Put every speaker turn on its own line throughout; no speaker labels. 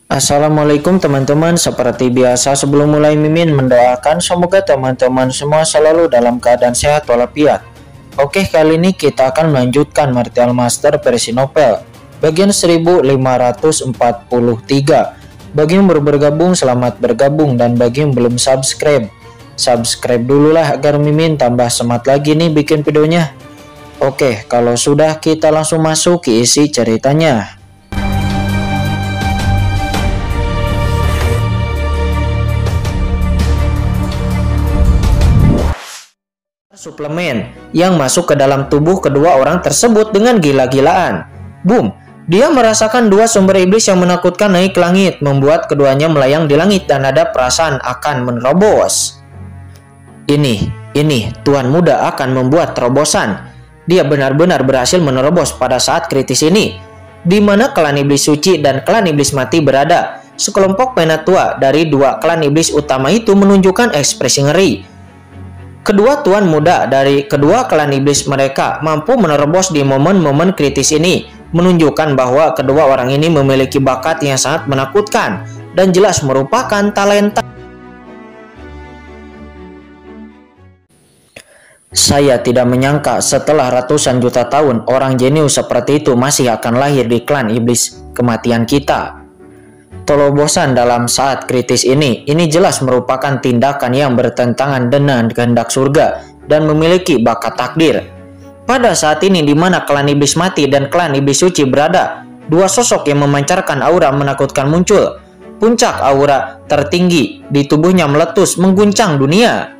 Assalamualaikum teman-teman, seperti biasa sebelum mulai Mimin mendoakan semoga teman-teman semua selalu dalam keadaan sehat walafiat. Oke, kali ini kita akan melanjutkan Martial Master versi novel bagian 1543. Bagi yang baru bergabung, selamat bergabung, dan bagi yang belum subscribe dulu lah agar Mimin tambah semangat lagi nih bikin videonya. Oke, kalau sudah kita langsung masuk ke isi ceritanya. Suplemen yang masuk ke dalam tubuh kedua orang tersebut dengan gila-gilaan. Boom! Dia merasakan dua sumber iblis yang menakutkan naik ke langit, membuat keduanya melayang di langit dan ada perasaan akan menerobos. Ini, Tuan Muda akan membuat terobosan. Dia benar-benar berhasil menerobos pada saat kritis ini, di mana klan iblis suci dan klan iblis mati berada. Sekelompok penatua dari dua klan iblis utama itu menunjukkan ekspresi ngeri. Kedua tuan muda dari kedua klan iblis mereka mampu menerobos di momen-momen kritis ini, menunjukkan bahwa kedua orang ini memiliki bakat yang sangat menakutkan dan jelas merupakan talenta. Saya tidak menyangka setelah ratusan juta tahun orang jenius seperti itu masih akan lahir di klan iblis kematian kita. Terobosan dalam saat kritis ini jelas merupakan tindakan yang bertentangan dengan kehendak surga dan memiliki bakat takdir. Pada saat ini di mana klan iblis mati dan klan iblis suci berada, dua sosok yang memancarkan aura menakutkan muncul. Puncak aura tertinggi di tubuhnya meletus mengguncang dunia.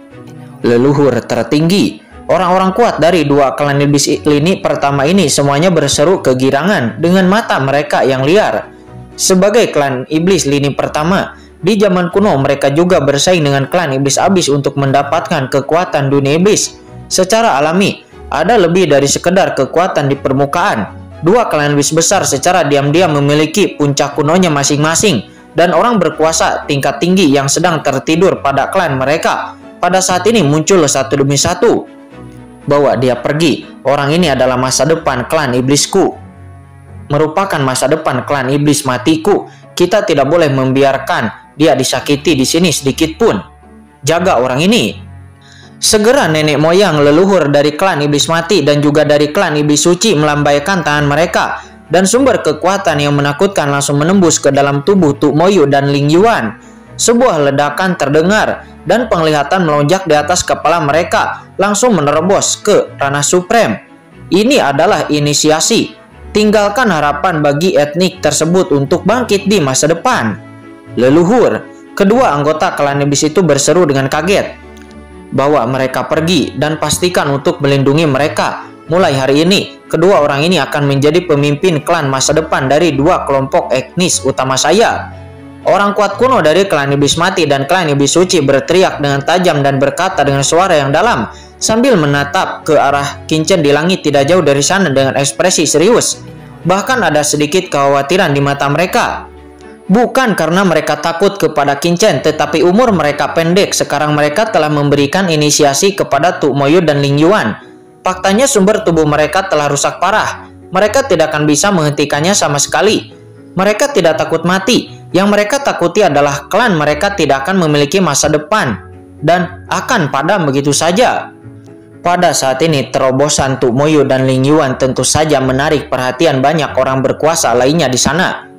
Leluhur tertinggi, orang-orang kuat dari dua klan iblis lini pertama ini semuanya berseru kegirangan dengan mata mereka yang liar. Sebagai klan iblis lini pertama, di zaman kuno mereka juga bersaing dengan klan iblis abis untuk mendapatkan kekuatan dunia iblis. Secara alami, ada lebih dari sekedar kekuatan di permukaan. Dua klan iblis besar secara diam-diam memiliki puncak kunonya masing-masing, dan orang berkuasa tingkat tinggi yang sedang tertidur pada klan mereka pada saat ini muncul satu demi satu. Bawa dia pergi, orang ini adalah masa depan klan iblisku. Merupakan masa depan klan iblis matiku. Kita tidak boleh membiarkan dia disakiti di sini sedikit pun. Jaga orang ini. Segera nenek moyang leluhur dari klan iblis mati dan juga dari klan iblis suci melambaikan tangan mereka, dan sumber kekuatan yang menakutkan langsung menembus ke dalam tubuh Tuk Moyu dan Ling Yuan. Sebuah ledakan terdengar dan penglihatan melonjak di atas kepala mereka, langsung menerobos ke ranah supreme. Ini adalah inisiasi. Tinggalkan harapan bagi etnik tersebut untuk bangkit di masa depan. Leluhur, kedua anggota klan iblis itu berseru dengan kaget. Bawa mereka pergi dan pastikan untuk melindungi mereka. Mulai hari ini, kedua orang ini akan menjadi pemimpin klan masa depan dari dua kelompok etnis utama saya. Orang kuat kuno dari klan iblis mati dan klan iblis suci berteriak dengan tajam dan berkata dengan suara yang dalam sambil menatap ke arah Kincen di langit tidak jauh dari sana dengan ekspresi serius. Bahkan ada sedikit kekhawatiran di mata mereka. Bukan karena mereka takut kepada Kincen, tetapi umur mereka pendek. Sekarang mereka telah memberikan inisiasi kepada Tuk Moyu dan Ling Yuan. Faktanya sumber tubuh mereka telah rusak parah. Mereka tidak akan bisa menghentikannya sama sekali. Mereka tidak takut mati. Yang mereka takuti adalah klan mereka tidak akan memiliki masa depan dan akan padam begitu saja. Pada saat ini terobosan Tuk Moyu dan Ling Yuan tentu saja menarik perhatian banyak orang berkuasa lainnya di sana.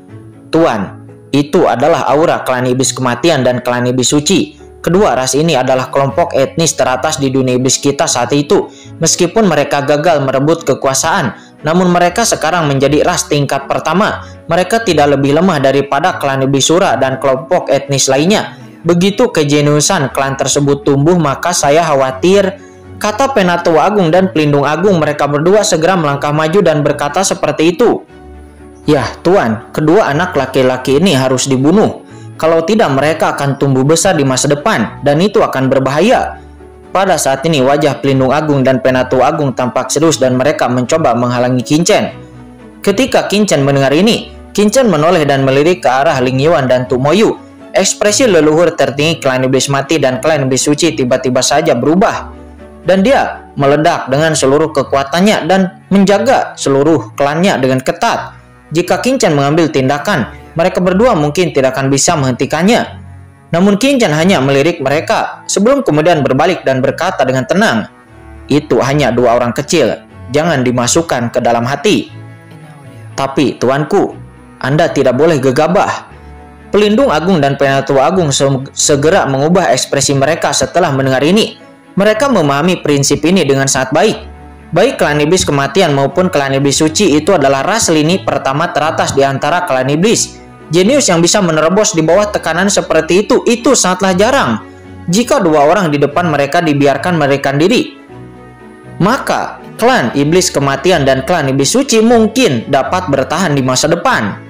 Tuan, itu adalah aura klan iblis kematian dan klan iblis suci. Kedua ras ini adalah kelompok etnis teratas di dunia iblis kita saat itu. Meskipun mereka gagal merebut kekuasaan, namun mereka sekarang menjadi ras tingkat pertama. Mereka tidak lebih lemah daripada klan iblis Sura dan kelompok etnis lainnya. Begitu kejeniusan klan tersebut tumbuh, maka saya khawatir, kata Penatua Agung dan Pelindung Agung. Mereka berdua segera melangkah maju dan berkata seperti itu. Yah Tuan, kedua anak laki-laki ini harus dibunuh. Kalau tidak mereka akan tumbuh besar di masa depan dan itu akan berbahaya. Pada saat ini wajah Pelindung Agung dan Penatua Agung tampak serius dan mereka mencoba menghalangi Kincen. Ketika Kincen mendengar ini, Kincen menoleh dan melirik ke arah Ling Yuan dan Tuk Moyu. Ekspresi leluhur tertinggi klan iblis mati dan klan iblis suci tiba-tiba saja berubah. Dan dia meledak dengan seluruh kekuatannya dan menjaga seluruh klannya dengan ketat. Jika Kincen mengambil tindakan, mereka berdua mungkin tidak akan bisa menghentikannya. Namun Qingchen hanya melirik mereka sebelum kemudian berbalik dan berkata dengan tenang, "Itu hanya dua orang kecil, jangan dimasukkan ke dalam hati." "Tapi tuanku, Anda tidak boleh gegabah." Pelindung Agung dan Penatua Agung segera mengubah ekspresi mereka setelah mendengar ini. Mereka memahami prinsip ini dengan sangat baik. Baik klan iblis kematian maupun klan iblis suci itu adalah ras lini pertama teratas di antara klan iblis. Jenius yang bisa menerobos di bawah tekanan seperti itu sangatlah jarang. Jika dua orang di depan mereka dibiarkan melarikan diri, maka klan iblis kematian dan klan iblis suci mungkin dapat bertahan di masa depan.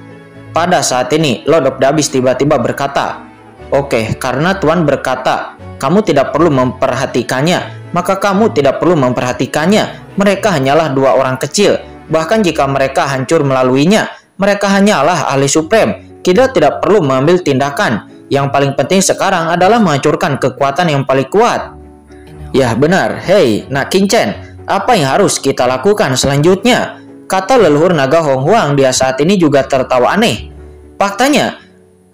Pada saat ini, Lord of the Abyss tiba-tiba berkata, "Oke, karena Tuan berkata, kamu tidak perlu memperhatikannya, maka kamu tidak perlu memperhatikannya. Mereka hanyalah dua orang kecil. Bahkan jika mereka hancur melaluinya, mereka hanyalah ahli supreme. Kita tidak perlu mengambil tindakan. Yang paling penting sekarang adalah menghancurkan kekuatan yang paling kuat." "Ya benar, hei Nak Qingchen, apa yang harus kita lakukan selanjutnya?" kata leluhur naga Hong Huang. Dia saat ini juga tertawa aneh. Faktanya,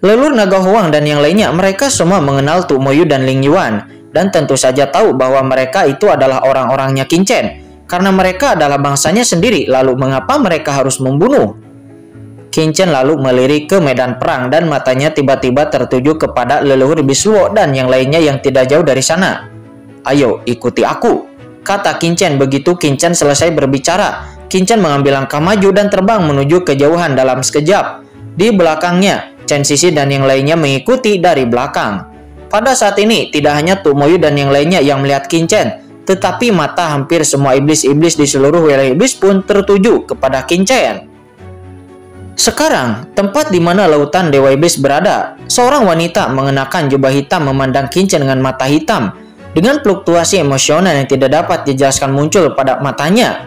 leluhur naga Huang dan yang lainnya, mereka semua mengenal Tu Moyu dan Ling Yuan, dan tentu saja tahu bahwa mereka itu adalah orang-orangnya Qingchen, karena mereka adalah bangsanya sendiri. Lalu mengapa mereka harus membunuh? Qingchen lalu melirik ke medan perang dan matanya tiba-tiba tertuju kepada leluhur iblis Luo dan yang lainnya yang tidak jauh dari sana. "Ayo ikuti aku," kata Qingchen. Begitu Qingchen selesai berbicara, Qingchen mengambil langkah maju dan terbang menuju kejauhan dalam sekejap. Di belakangnya, Chen Sisi dan yang lainnya mengikuti dari belakang. Pada saat ini, tidak hanya Tu Moyu dan yang lainnya yang melihat Qingchen, tetapi mata hampir semua iblis-iblis di seluruh wilayah iblis pun tertuju kepada Qingchen. Sekarang, tempat di mana lautan Dewa Iblis berada, seorang wanita mengenakan jubah hitam memandang Qingchen dengan mata hitam, dengan fluktuasi emosional yang tidak dapat dijelaskan muncul pada matanya.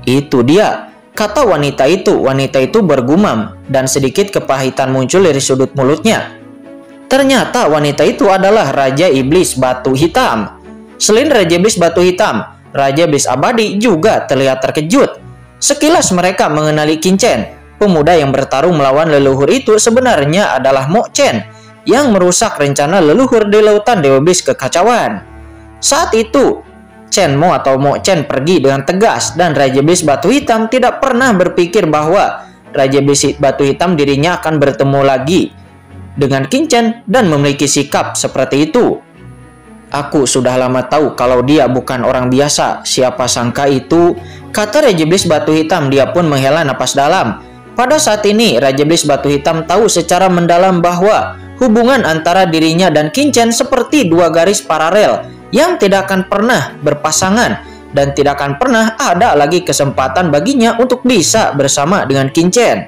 "Itu dia," kata wanita itu. Wanita itu bergumam dan sedikit kepahitan muncul dari sudut mulutnya. Ternyata wanita itu adalah Raja Iblis Batu Hitam. Selain Raja Iblis Batu Hitam, Raja Iblis Abadi juga terlihat terkejut. Sekilas mereka mengenali Qingchen. Pemuda yang bertarung melawan leluhur itu sebenarnya adalah Mo Chen yang merusak rencana leluhur di lautan Dewa Iblis kekacauan. Saat itu, Chen Mo atau Mo Chen pergi dengan tegas dan Raja Iblis Batu Hitam tidak pernah berpikir bahwa Raja Iblis Batu Hitam dirinya akan bertemu lagi dengan Qingchen dan memiliki sikap seperti itu. "Aku sudah lama tahu kalau dia bukan orang biasa. Siapa sangka itu," kata Raja Iblis Batu Hitam. Dia pun menghela napas dalam. Pada saat ini, Raja Iblis Batu Hitam tahu secara mendalam bahwa hubungan antara dirinya dan Qingchen seperti dua garis paralel yang tidak akan pernah berpasangan dan tidak akan pernah ada lagi kesempatan baginya untuk bisa bersama dengan Qingchen.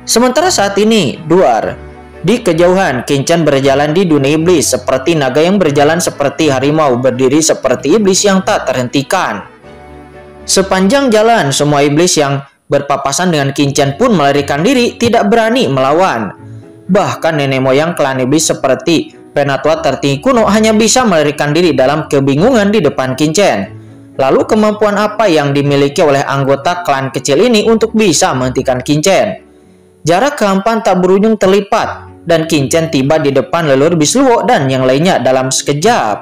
Sementara saat ini, duar di kejauhan, Qingchen berjalan di dunia iblis seperti naga yang berjalan seperti harimau, berdiri seperti iblis yang tak terhentikan. Sepanjang jalan, semua iblis yang berpapasan dengan Qingchen pun melarikan diri, tidak berani melawan. Bahkan nenek moyang klan iblis seperti Penatua tertinggi kuno hanya bisa melarikan diri dalam kebingungan di depan Qingchen. Lalu kemampuan apa yang dimiliki oleh anggota klan kecil ini untuk bisa menghentikan Qingchen? Jarak kehampan tak berujung terlipat dan Qingchen tiba di depan leluhur iblis Luo dan yang lainnya dalam sekejap.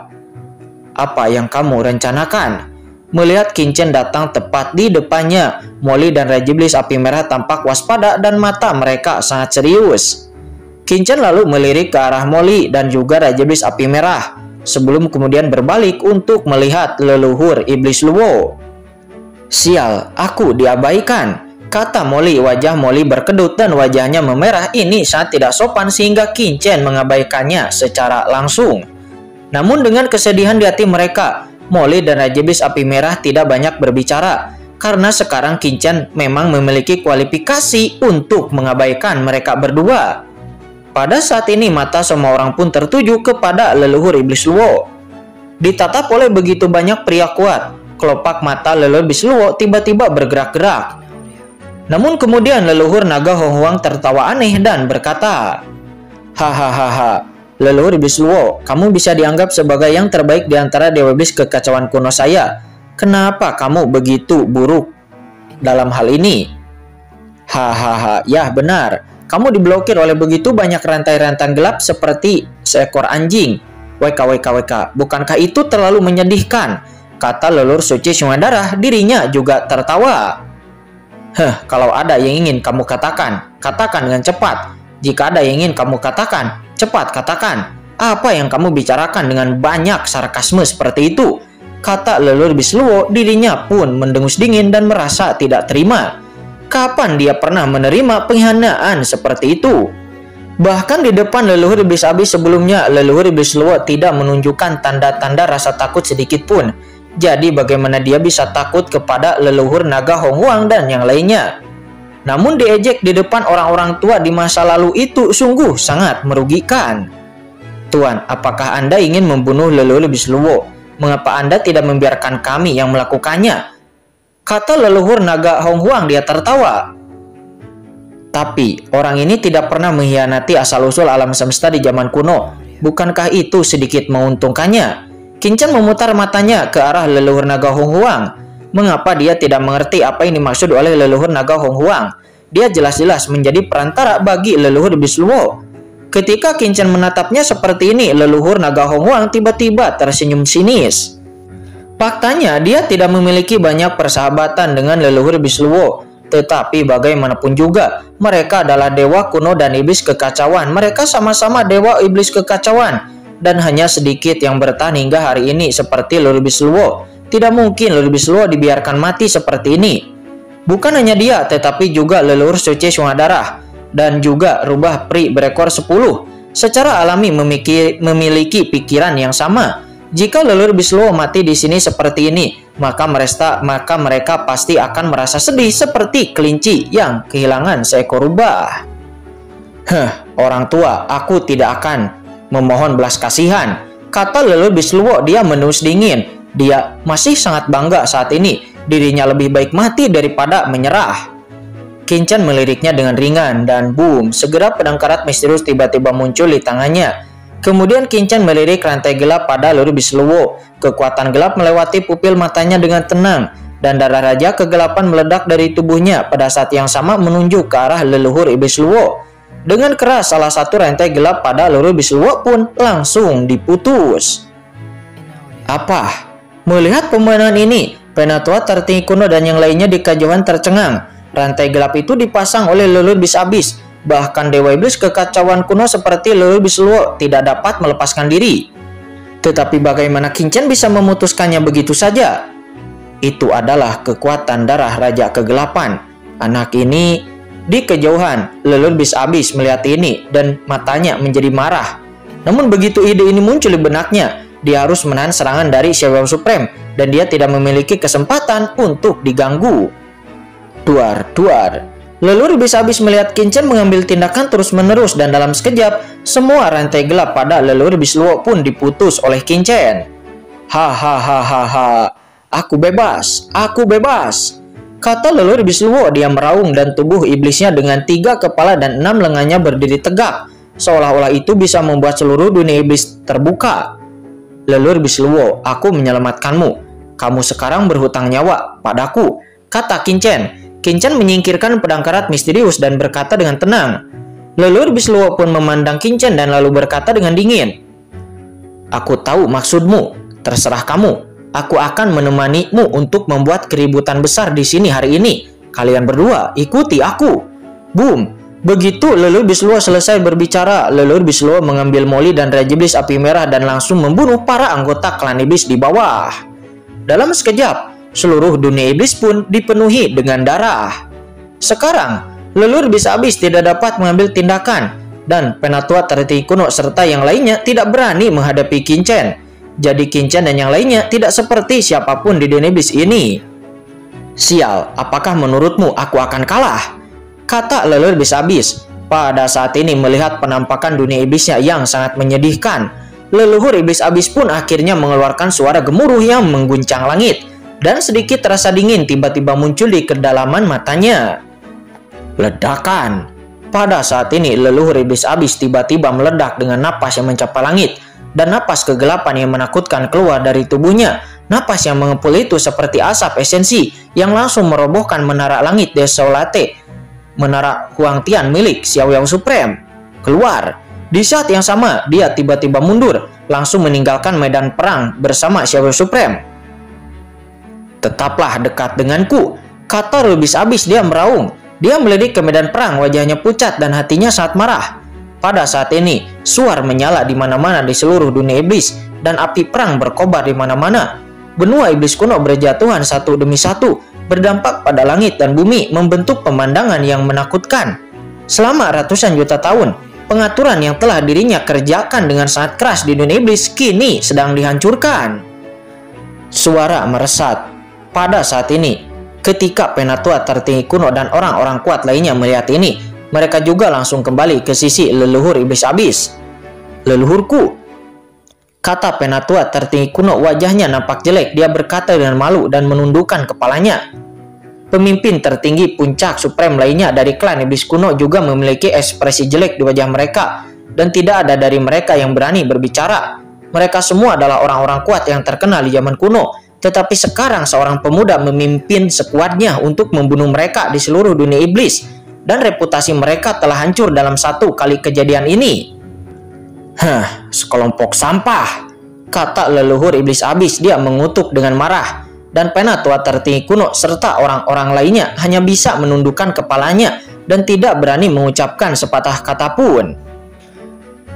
"Apa yang kamu rencanakan?" Melihat Qingchen datang tepat di depannya, Molly dan Raja Iblis Api Merah tampak waspada dan mata mereka sangat serius. Qingchen lalu melirik ke arah Molly dan juga Raja Iblis Api Merah, sebelum kemudian berbalik untuk melihat leluhur Iblis Luo. "Sial, aku diabaikan," kata Molly. Wajah Molly berkedut dan wajahnya memerah. Ini sangat tidak sopan sehingga Qingchen mengabaikannya secara langsung. Namun dengan kesedihan di hati mereka, Molly dan Raja Iblis Api Merah tidak banyak berbicara, karena sekarang Qingchen memang memiliki kualifikasi untuk mengabaikan mereka berdua. Pada saat ini mata semua orang pun tertuju kepada leluhur Iblis Luo. Ditatap oleh begitu banyak pria kuat, kelopak mata leluhur Iblis Luo tiba-tiba bergerak-gerak. Namun kemudian leluhur naga Hong Huang tertawa aneh dan berkata, "Hahaha, leluhur Iblis Luo, kamu bisa dianggap sebagai yang terbaik di antara Dewa Iblis kekacauan kuno saya. Kenapa kamu begitu buruk dalam hal ini?" "Hahaha, ya benar. Kamu diblokir oleh begitu banyak rantai-rantai gelap seperti seekor anjing. WKWKWK, bukankah itu terlalu menyedihkan? Kata leluhur suci Sungadara, dirinya juga tertawa. Kalau ada yang ingin kamu katakan, katakan dengan cepat. Jika ada yang ingin kamu katakan, cepat katakan. Apa yang kamu bicarakan dengan banyak sarkasme seperti itu? Kata leluhur Bisluwo, dirinya pun mendengus dingin dan merasa tidak terima. Kapan dia pernah menerima penghinaan seperti itu? Bahkan di depan leluhur iblis abis sebelumnya, leluhur Bisluwo tidak menunjukkan tanda-tanda rasa takut sedikit pun. Jadi bagaimana dia bisa takut kepada leluhur naga Honghuang dan yang lainnya? Namun diejek di depan orang-orang tua di masa lalu itu sungguh sangat merugikan. Tuan, apakah Anda ingin membunuh leluhur Bisluwo? Mengapa Anda tidak membiarkan kami yang melakukannya? Kata leluhur naga Honghuang, dia tertawa. Tapi orang ini tidak pernah mengkhianati asal-usul alam semesta di zaman kuno. Bukankah itu sedikit menguntungkannya? Kincen memutar matanya ke arah leluhur naga Honghuang. Mengapa dia tidak mengerti apa yang dimaksud oleh leluhur naga Honghuang? Dia jelas-jelas menjadi perantara bagi leluhur Bisluwo. Ketika Kincen menatapnya seperti ini, leluhur naga Honghuang tiba-tiba tersenyum sinis. Faktanya, dia tidak memiliki banyak persahabatan dengan leluhur Bisluwo. Tetapi bagaimanapun juga, mereka adalah dewa kuno dan iblis kekacauan. Mereka sama-sama dewa iblis kekacauan. Dan hanya sedikit yang bertahan hingga hari ini seperti leluhur Bisluwo. Tidak mungkin leluhur Bisluwo dibiarkan mati seperti ini. Bukan hanya dia, tetapi juga leluhur suci Sungadara dan juga rubah pri berekor 10 secara alami memiliki pikiran yang sama. Jika leluhur Bisluwo mati di sini seperti ini, maka mereka pasti akan merasa sedih seperti kelinci yang kehilangan seekor rubah. Orang tua, aku tidak akan memohon belas kasihan, kata leluhur Bisluwo. Dia mendengus dingin. Dia masih sangat bangga saat ini. Dirinya lebih baik mati daripada menyerah. Kincen meliriknya dengan ringan dan boom, segera pedang karat misterius tiba-tiba muncul di tangannya. Kemudian Kincen melirik rantai gelap pada leluhur Bisluwo. Kekuatan gelap melewati pupil matanya dengan tenang dan darah raja kegelapan meledak dari tubuhnya pada saat yang sama menunjuk ke arah leluhur Bisluwo. Dengan keras salah satu rantai gelap pada leluhur Bisluwo pun langsung diputus. Apa? Melihat pembunuhan ini, Penatua tertinggi kuno dan yang lainnya di kejauhan tercengang. Rantai gelap itu dipasang oleh leluhur iblis abis. Bahkan dewa iblis kekacauan kuno seperti leluhur Bisluwo tidak dapat melepaskan diri. Tetapi bagaimana Kincen bisa memutuskannya begitu saja? Itu adalah kekuatan darah raja kegelapan. Anak ini di kejauhan, leluhur iblis abis melihat ini dan matanya menjadi marah. Namun begitu ide ini muncul di benaknya, dia harus menahan serangan dari Shadow Supreme dan dia tidak memiliki kesempatan untuk diganggu. Duar. Leluhur iblis abis melihat Kincen mengambil tindakan terus-menerus dan dalam sekejap, semua rantai gelap pada leluhur Bisluwo pun diputus oleh Kincen. Hahaha, aku bebas, kata leluhur Bisluwo. Dia meraung dan tubuh iblisnya dengan 3 kepala dan 6 lengannya berdiri tegak, seolah-olah itu bisa membuat seluruh dunia iblis terbuka. Leluhur Bisluwo, aku menyelamatkanmu. Kamu sekarang berhutang nyawa padaku, kata Kincen. Kincen menyingkirkan pedang karat misterius dan berkata dengan tenang. Leluhur Bisluwo pun memandang Kincen dan lalu berkata dengan dingin. Aku tahu maksudmu, terserah kamu. Aku akan menemanimu untuk membuat keributan besar di sini hari ini. Kalian berdua ikuti aku. Boom. Begitu leluhur Bisluwo selesai berbicara, leluhur Bisluwo mengambil Molly dan Raja Iblis Api Merah dan langsung membunuh para anggota klan iblis di bawah. Dalam sekejap, seluruh dunia iblis pun dipenuhi dengan darah. Sekarang, leluhur iblis abis tidak dapat mengambil tindakan dan Penatua tertinggi kuno serta yang lainnya tidak berani menghadapi Kincen. Jadi Kincen dan yang lainnya tidak seperti siapapun di dunia iblis ini. Sial, apakah menurutmu aku akan kalah? Kata leluhur iblis abis. Pada saat ini melihat penampakan dunia iblisnya yang sangat menyedihkan, leluhur iblis abis pun akhirnya mengeluarkan suara gemuruh yang mengguncang langit. Dan sedikit rasa dingin tiba-tiba muncul di kedalaman matanya. Ledakan. Pada saat ini leluhur iblis abis tiba-tiba meledak dengan napas yang mencapai langit. Dan napas kegelapan yang menakutkan keluar dari tubuhnya. Napas yang mengepul itu seperti asap esensi yang langsung merobohkan menara langit Desolate. menara Huangtian milik Xiao Yao Supreme. Keluar. Di saat yang sama, dia tiba-tiba mundur, langsung meninggalkan medan perang bersama Xiao Yao Supreme. "Tetaplah dekat denganku," kata habis-habis dia meraung. Dia melirik ke medan perang, wajahnya pucat dan hatinya sangat marah. Pada saat ini, suar menyala di mana-mana di seluruh dunia iblis dan api perang berkobar di mana-mana. Benua iblis kuno berjatuhan satu demi satu, berdampak pada langit dan bumi, membentuk pemandangan yang menakutkan. Selama ratusan juta tahun, pengaturan yang telah dirinya kerjakan dengan sangat keras di dunia iblis kini sedang dihancurkan. Suara meresat. Pada saat ini, ketika penatua tertinggi kuno dan orang-orang kuat lainnya melihat ini, mereka juga langsung kembali ke sisi leluhur iblis abis. "Leluhurku," kata penatua tertinggi kuno, wajahnya nampak jelek. Dia berkata dengan malu dan menundukkan kepalanya. Pemimpin tertinggi puncak supreme lainnya dari klan iblis kuno juga memiliki ekspresi jelek di wajah mereka, dan tidak ada dari mereka yang berani berbicara. Mereka semua adalah orang-orang kuat yang terkenal di zaman kuno, tetapi sekarang seorang pemuda memimpin sekuatnya untuk membunuh mereka di seluruh dunia iblis, dan reputasi mereka telah hancur dalam satu kali kejadian ini. Sekelompok sampah," kata leluhur iblis abis. Dia mengutuk dengan marah, dan penatua tertinggi kuno serta orang-orang lainnya hanya bisa menundukkan kepalanya dan tidak berani mengucapkan sepatah kata pun.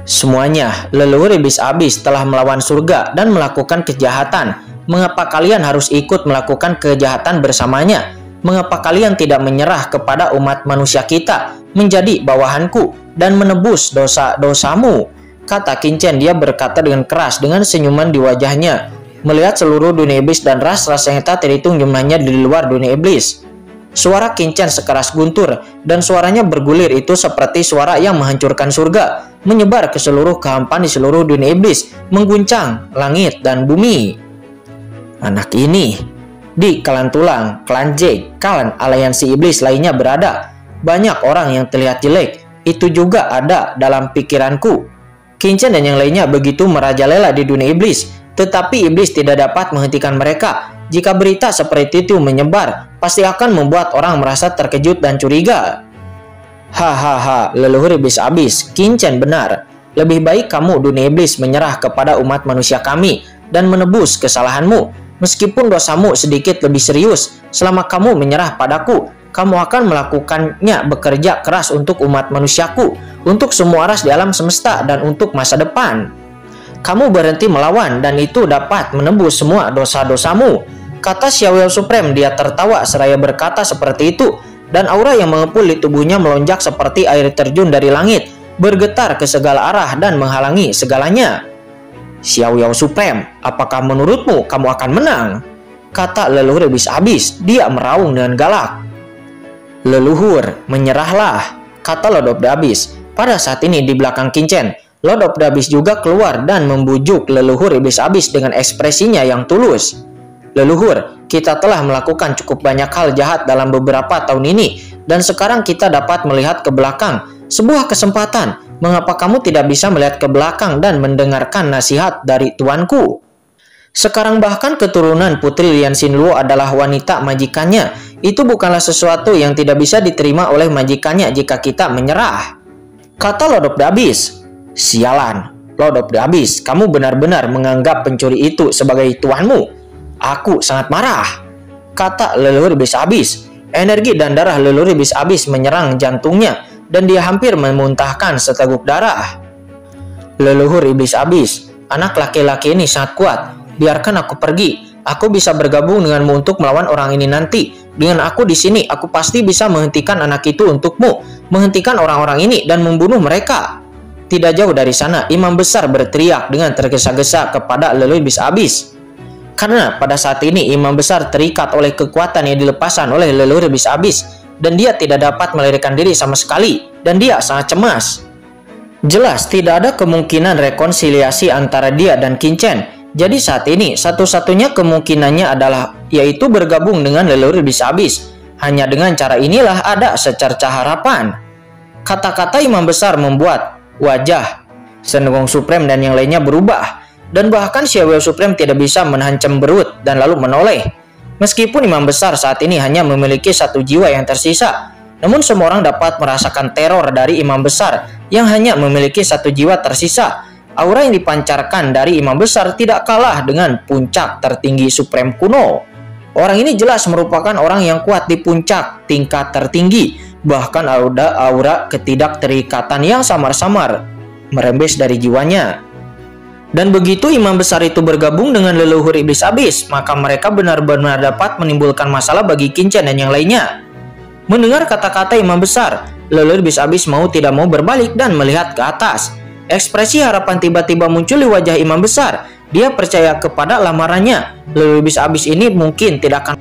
"Semuanya, leluhur iblis abis telah melawan surga dan melakukan kejahatan. Mengapa kalian harus ikut melakukan kejahatan bersamanya? Mengapa kalian tidak menyerah kepada umat manusia kita, menjadi bawahanku, dan menebus dosa-dosamu?" kata Qin Chen. Dia berkata dengan keras dengan senyuman di wajahnya, melihat seluruh dunia iblis dan ras-ras yang tak terhitung jumlahnya di luar dunia iblis. Suara Qin Chen sekeras guntur, dan suaranya bergulir itu seperti suara yang menghancurkan surga, menyebar ke seluruh kehampaan di seluruh dunia iblis, mengguncang langit dan bumi. Anak ini, di klan tulang, klan J, klan aliansi iblis lainnya berada. Banyak orang yang terlihat jelek, itu juga ada dalam pikiranku. Qin Chen dan yang lainnya begitu merajalela di dunia iblis, tetapi iblis tidak dapat menghentikan mereka. Jika berita seperti itu menyebar, pasti akan membuat orang merasa terkejut dan curiga. "Hahaha, leluhur iblis abis, Qin Chen benar. Lebih baik kamu dunia iblis menyerah kepada umat manusia kami dan menebus kesalahanmu. Meskipun dosamu sedikit lebih serius, selama kamu menyerah padaku, kamu akan melakukannya bekerja keras untuk umat manusiaku, untuk semua ras di alam semesta, dan untuk masa depan. Kamu berhenti melawan dan itu dapat menebus semua dosa-dosamu," kata Xiao Yao Supreme. Dia tertawa seraya berkata seperti itu, dan aura yang mengepul di tubuhnya melonjak seperti air terjun dari langit, bergetar ke segala arah dan menghalangi segalanya. "Xiao Yao Supreme, apakah menurutmu kamu akan menang?" kata leluhur iblis abis. Dia meraung dengan galak. "Leluhur, menyerahlah," kata Lord of the Abyss. Pada saat ini di belakang Qin Chen, Lord of the Abyss juga keluar dan membujuk leluhur iblis abis dengan ekspresinya yang tulus. "Leluhur, kita telah melakukan cukup banyak hal jahat dalam beberapa tahun ini, dan sekarang kita dapat melihat ke belakang. Sebuah kesempatan. Mengapa kamu tidak bisa melihat ke belakang dan mendengarkan nasihat dari tuanku? Sekarang bahkan keturunan Putri Lian Xinluo adalah wanita majikannya. Itu bukanlah sesuatu yang tidak bisa diterima oleh majikannya jika kita menyerah," kata Lord of the Abyss. "Sialan, Lord of the Abyss, kamu benar-benar menganggap pencuri itu sebagai tuanmu? Aku sangat marah," kata leluhur iblis abis. Energi dan darah leluhur iblis abis menyerang jantungnya, dan dia hampir memuntahkan seteguk darah. "Leluhur iblis abis, anak laki-laki ini sangat kuat. Biarkan aku pergi. Aku bisa bergabung denganmu untuk melawan orang ini nanti. Dengan aku di sini, aku pasti bisa menghentikan anak itu untukmu, menghentikan orang-orang ini dan membunuh mereka." Tidak jauh dari sana, imam besar berteriak dengan tergesa-gesa kepada leluhur iblis abis. Karena pada saat ini imam besar terikat oleh kekuatan yang dilepaskan oleh leluhur iblis abis, dan dia tidak dapat melarikan diri sama sekali, dan dia sangat cemas. Jelas tidak ada kemungkinan rekonsiliasi antara dia dan Qin Chen. Jadi saat ini satu-satunya kemungkinannya adalah yaitu bergabung dengan leluhur iblis abis. Hanya dengan cara inilah ada secercah harapan. Kata-kata imam besar membuat wajah Shen Gong Supreme dan yang lainnya berubah, dan bahkan Xiao Yao Supreme tidak bisa menahan cemberut dan lalu menoleh. Meskipun imam besar saat ini hanya memiliki satu jiwa yang tersisa, Namun semua orang dapat merasakan teror dari imam besar yang hanya memiliki satu jiwa tersisa. Aura yang dipancarkan dari imam besar tidak kalah dengan puncak tertinggi suprem kuno. Orang ini jelas merupakan orang yang kuat di puncak tingkat tertinggi. Bahkan ada aura ketidakterikatan yang samar-samar merembes dari jiwanya. Dan begitu imam besar itu bergabung dengan leluhur iblis abis, maka mereka benar-benar dapat menimbulkan masalah bagi Qin-Chen dan yang lainnya. Mendengar kata-kata imam besar, leluhur iblis abis mau tidak mau berbalik dan melihat ke atas. Ekspresi harapan tiba-tiba muncul di wajah imam besar. Dia percaya kepada lamarannya. Leluhur iblis abis ini mungkin tidak akan